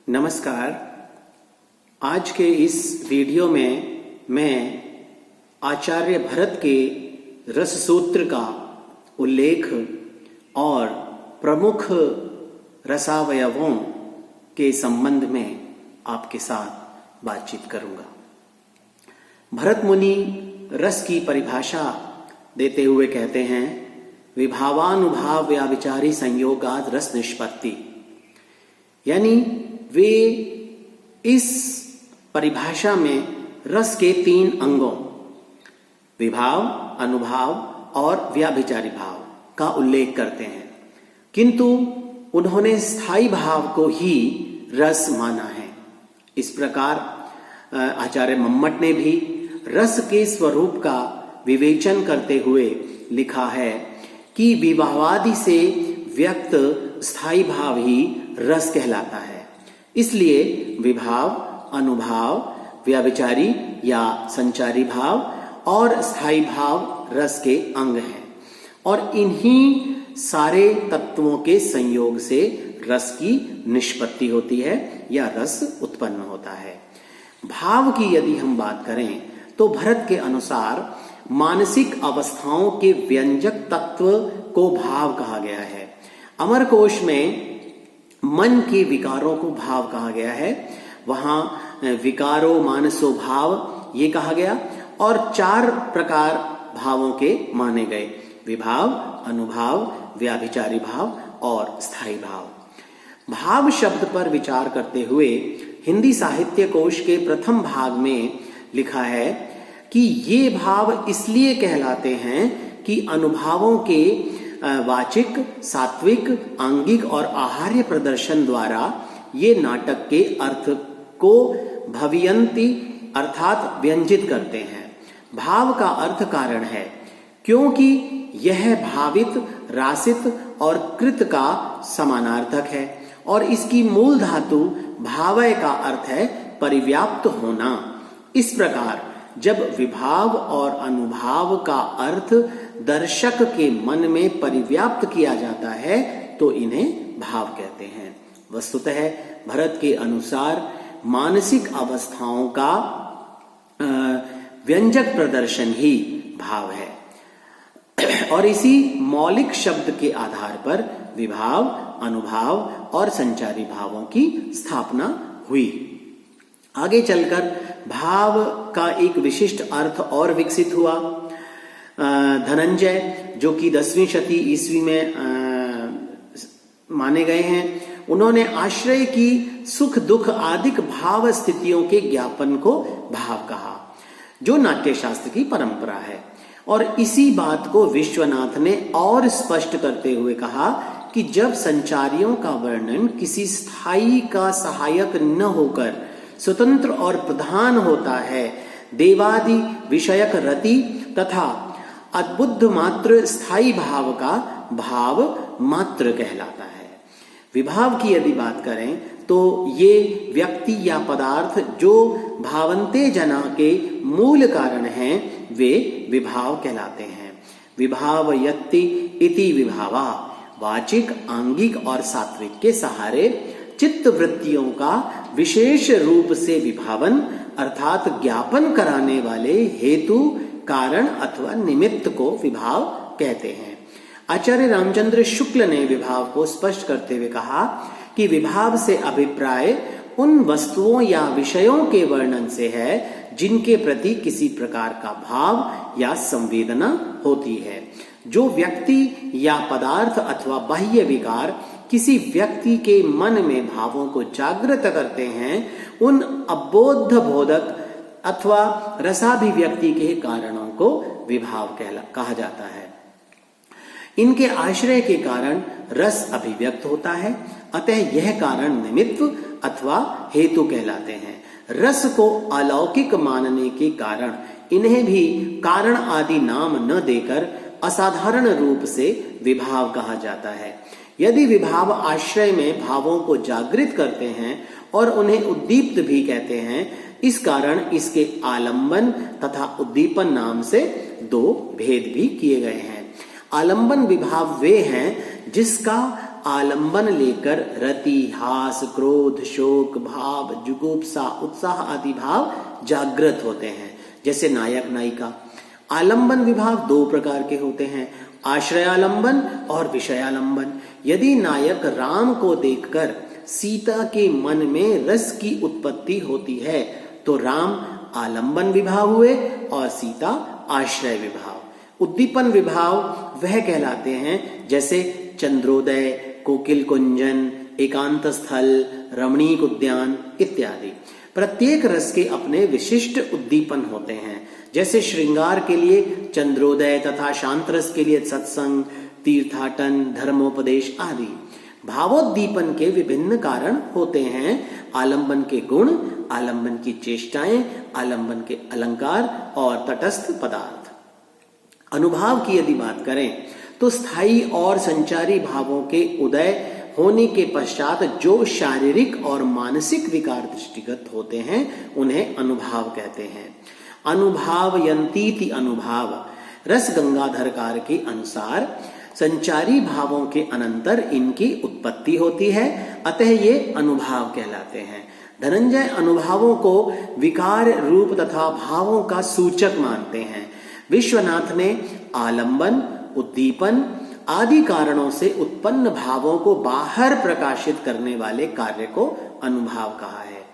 नमस्कार। आज के इस वीडियो में मैं आचार्य भरत के रस सूत्र का उल्लेख और प्रमुख रसावयवों के संबंध में आपके साथ बातचीत करूंगा। भरत मुनि रस की परिभाषा देते हुए कहते हैं, विभावानुभाव व्याविचारी संयोगाद रस निष्पत्ति। यानी वे इस परिभाषा में रस के 3 अंगों विभाव, अनुभाव और व्याभिचारी भाव का उल्लेख करते हैं, किंतु उन्होंने स्थायी भाव को ही रस माना है। इस प्रकार आचार्य मम्मट ने भी रस के स्वरूप का विवेचन करते हुए लिखा है कि विभावादि से व्यक्त स्थायी भाव ही रस कहलाता है। इसलिए विभाव, अनुभाव, व्याभिचारी या संचारी भाव और स्थायी भाव रस के अंग हैं और इन्हीं सारे तत्वों के संयोग से रस की निष्पत्ति होती है या रस उत्पन्न होता है। भाव की यदि हम बात करें तो भरत के अनुसार मानसिक अवस्थाओं के व्यंजक तत्व को भाव कहा गया है। अमरकोश में मन के विकारों को भाव कहा गया है। वहां विकारो मानसो भाव ये कहा गया और 4 प्रकार भावों के माने गए, विभाव, अनुभाव, व्याभिचारी भाव और स्थायी भाव। भाव शब्द पर विचार करते हुए हिंदी साहित्य कोश के प्रथम भाग में लिखा है कि ये भाव इसलिए कहलाते हैं कि अनुभावों के वाचिक, सात्विक, आंगिक और आहार्य प्रदर्शन द्वारा ये नाटक के अर्थ को भवियंती अर्थात व्यंजित करते हैं। भाव का अर्थ कारण है क्योंकि यह भावित, रासित और कृत का समानार्थक है और इसकी मूल धातु भावय का अर्थ है परिव्याप्त होना। इस प्रकार जब विभाव और अनुभाव का अर्थ दर्शक के मन में परिव्याप्त किया जाता है तो इन्हें भाव कहते हैं। वस्तुतः भरत के अनुसार मानसिक अवस्थाओं का व्यंजक प्रदर्शन ही भाव है और इसी मौलिक शब्द के आधार पर विभाव, अनुभाव और संचारी भावों की स्थापना हुई। आगे चलकर भाव का एक विशिष्ट अर्थ और विकसित हुआ। धनंजय जो कि 10वीं शती ईस्वी में माने गए हैं, उन्होंने आश्रय की सुख दुख आदिक भाव स्थितियों के ज्ञापन को भाव कहा, जो नाट्यशास्त्र की परंपरा है। और इसी बात को विश्वनाथ ने और स्पष्ट करते हुए कहा कि जब संचारियों का वर्णन किसी स्थायी का सहायक न होकर स्वतंत्र और प्रधान होता है, देवादि विषयक रति तथा अद्भुत मात्र स्थायी भाव का भाव मात्र कहलाता है। विभाव की यदि बात करें तो ये व्यक्ति या पदार्थ जो भावन्ते जना के मूल कारण हैं वे विभाव कहलाते हैं। विभाव यत्ति इति विभावा, वाचिक, आंगिक और सात्विक के सहारे चित्त वृत्तियों का विशेष रूप से विभावन अर्थात ज्ञापन कराने वाले हेतु, कारण अथवा निमित्त को विभाव कहते हैं। आचार्य रामचंद्र शुक्ल ने विभाव को स्पष्ट करते हुए कहा कि विभाव से अभिप्राय उन वस्तुओं या विषयों के वर्णन से है जिनके प्रति किसी प्रकार का भाव या संवेदना होती है। जो व्यक्ति या पदार्थ अथवा बाह्य विकार किसी व्यक्ति के मन में भावों को जागृत करते हैं, उन अबोध बोधक अथवा रसाभिव्यक्ति के कारणों को विभाव कहा जाता है। इनके आश्रय के कारण रस अभिव्यक्त होता है, अतः यह कारण निमित्त अथवा हेतु कहलाते हैं। रस को अलौकिक मानने के कारण इन्हें भी कारण आदि नाम न देकर असाधारण रूप से विभाव कहा जाता है। यदि विभाव आश्रय में भावों को जागृत करते हैं और उन्हें उद्दीप्त भी कहते हैं, इस कारण इसके आलंबन तथा उद्दीपन नाम से 2 भेद भी किए गए हैं। आलंबन विभाव वे हैं जिसका आलंबन लेकर रति, हास, क्रोध, शोक, भाव, जुगुप्सा, उत्साह आदि भाव जागृत होते हैं। जैसे नायक नायिका। आलंबन विभाव दो प्रकार के होते हैं, आश्रयालंबन और विषयालंबन। यदि नायक राम को देखकर सीता के मन में रस की उत्पत्ति होती है तो राम आलंबन विभाव हुए और सीता आश्रय विभाव। उद्दीपन विभाव वह कहलाते हैं जैसे चंद्रोदय, कोकिल कुंजन, एकांत स्थल, रमणीक उद्यान इत्यादि। प्रत्येक रस के अपने विशिष्ट उद्दीपन होते हैं। जैसे श्रृंगार के लिए चंद्रोदय तथा शांत रस के लिए सत्संग, तीर्थाटन, धर्मोपदेश आदि। भावोद्दीपन के विभिन्न कारण होते हैं। आलंबन के गुण, आलंबन की चेष्टाएं, आलंबन के अलंकार और तटस्थ पदार्थ। अनुभाव की यदि बात करें तो स्थायी और संचारी भावों के उदय होने के पश्चात जो शारीरिक और मानसिक विकार दृष्टिगत होते हैं उन्हें अनुभाव कहते हैं। अनुभावयन्तीति अनुभाव। रस गंगाधरकार के अनुसार संचारी भावों के अनंतर इनकी उत्पत्ति होती है, अतः ये अनुभाव कहलाते हैं। धनंजय अनुभावों को विकार रूप तथा भावों का सूचक मानते हैं। विश्वनाथ ने आलंबन, उद्दीपन आदि कारणों से उत्पन्न भावों को बाहर प्रकाशित करने वाले कार्य को अनुभाव कहा है।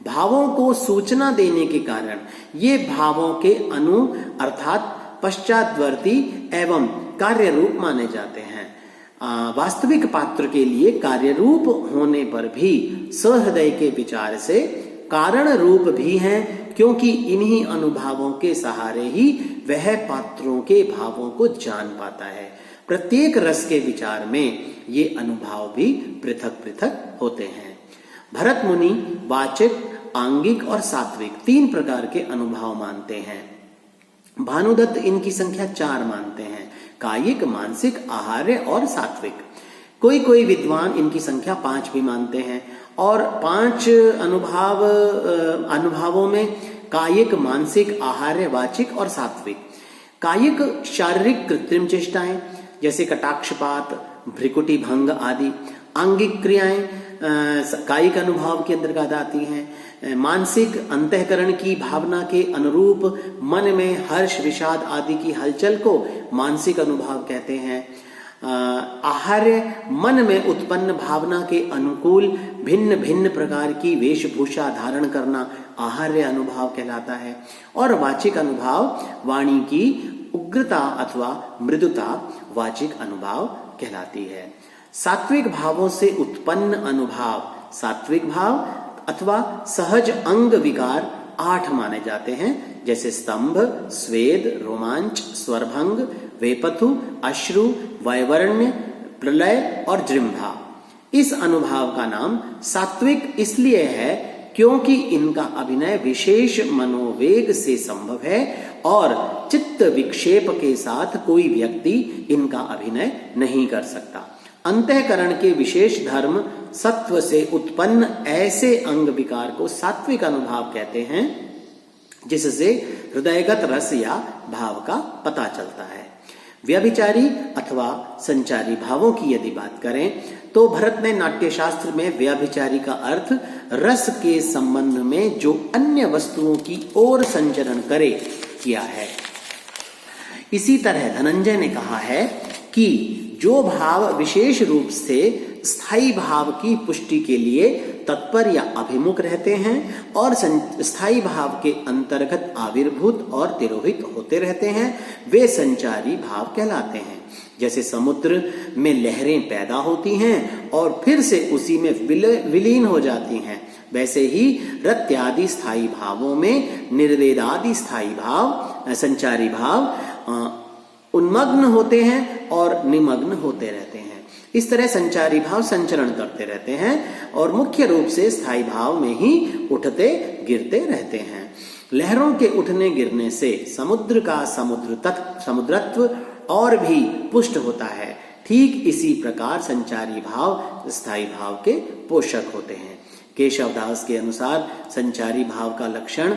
भावों को सूचना देने के कारण ये भावों के अनु अर्थात पश्चातवर्ती एवं कार्य रूप माने जाते हैं। वास्तविक पात्र के लिए कार्य रूप होने पर भी सहृदय के विचार से कारण रूप भी हैं, क्योंकि इन्हीं अनुभावों के सहारे ही वह पात्रों के भावों को जान पाता है। प्रत्येक रस के विचार में ये अनुभाव भी पृथक पृथक होते हैं। भरत मुनि वाचिक, आंगिक और सात्विक तीन प्रकार के अनुभाव मानते हैं। भानुदत्त इनकी संख्या 4 मानते हैं, कायिक, मानसिक, आहार्य और सात्विक। कोई कोई विद्वान इनकी संख्या 5 भी मानते हैं और 5 अनुभावों में कायिक, मानसिक, आहार्य, वाचिक और सात्विक। कायिक शारीरिक कृत्रिम चेष्टाएं जैसे कटाक्षपात, भ्रिकुटी भंग आदि। आंगिक क्रियाएं कायिक अनुभाव के अंतर्गत आती हैं। मानसिक अंतःकरण की भावना के अनुरूप मन में हर्ष, विषाद आदि की हलचल को मानसिक अनुभाव कहते हैं। आहार्य मन में उत्पन्न भावना के अनुकूल भिन्न भिन्न प्रकार की वेशभूषा धारण करना आहार्य अनुभाव कहलाता है। और वाचिक अनुभाव वाणी की उग्रता अथवा मृदुता वाचिक अनुभाव कहलाती है। सात्विक भावों से उत्पन्न अनुभाव सात्विक भाव अथवा सहज अंग विकार 8 माने जाते हैं, जैसे स्तंभ, स्वेद, रोमांच, स्वरभंग, वेपथु, अश्रु, वैवर्ण्य, प्रलय और जृंभा। इस अनुभाव का नाम सात्विक इसलिए है क्योंकि इनका अभिनय विशेष मनोवेग से संभव है और चित्त विक्षेप के साथ कोई व्यक्ति इनका अभिनय नहीं कर सकता। अंतःकरण के विशेष धर्म सत्व से उत्पन्न ऐसे अंग विकार को सात्विक अनुभाव कहते हैं, जिससे हृदयगत रस या भाव का पता चलता है। व्यभिचारी अथवा संचारी भावों की यदि बात करें तो भरत ने नाट्यशास्त्र में व्यभिचारी का अर्थ रस के संबंध में जो अन्य वस्तुओं की ओर संचरण करे किया है। इसी तरह धनंजय ने कहा है कि जो भाव विशेष रूप से स्थायी भाव की पुष्टि के लिए तत्पर या अभिमुख रहते हैं और स्थायी भाव के अंतर्गत आविर्भूत और तिरोहित होते रहते हैं, वे संचारी भाव कहलाते हैं। जैसे समुद्र में लहरें पैदा होती हैं और फिर से उसी में विलीन हो जाती हैं, वैसे ही रत्यादि स्थायी भावों में निर्वेदादि स्थायी भाव संचारी भाव उन्मग्न होते हैं और निमग्न होते रहते हैं। इस तरह संचारी भाव संचरण करते रहते हैं और मुख्य रूप से स्थायी भाव में ही उठते गिरते रहते हैं। लहरों के उठने गिरने से समुद्र का समुद्रत्व और भी पुष्ट होता है। ठीक इसी प्रकार संचारी भाव स्थायी भाव के पोषक होते हैं। केशवदास के अनुसार संचारी भाव का लक्षण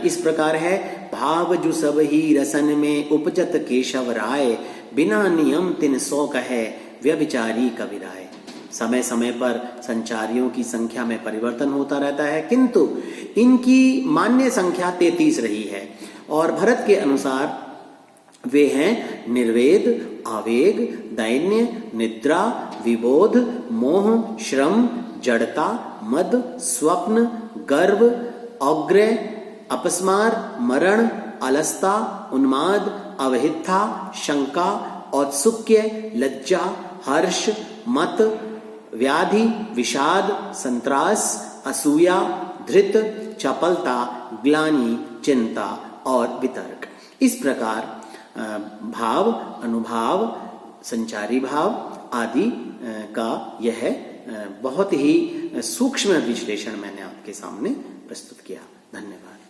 इस प्रकार है: भाव जु सब ही रसन में उपजत केशव राय, बिना नियम तिन सो कहे व्यभिचारी कविराय। समय समय पर संचारियों की संख्या में परिवर्तन होता रहता है, किंतु इनकी मान्य संख्या 33 रही है। और भरत के अनुसार वे हैं निर्वेद, आवेग, दैन्य, निद्रा, विबोध, मोह, श्रम, जड़ता, मद, स्वप्न, गर्व, औग्र्य, अपस्मार, मरण, अलसता, उन्माद, अवहिथा, शंका, औत्सुक्य, लज्जा, हर्ष, मत, व्याधि, विषाद, संत्रास, असूया, धृत, चपलता, ग्लानि, चिंता और वितर्क। इस प्रकार भाव, अनुभाव, संचारी भाव आदि का यह बहुत ही सूक्ष्म विश्लेषण मैंने आपके सामने प्रस्तुत किया। धन्यवाद।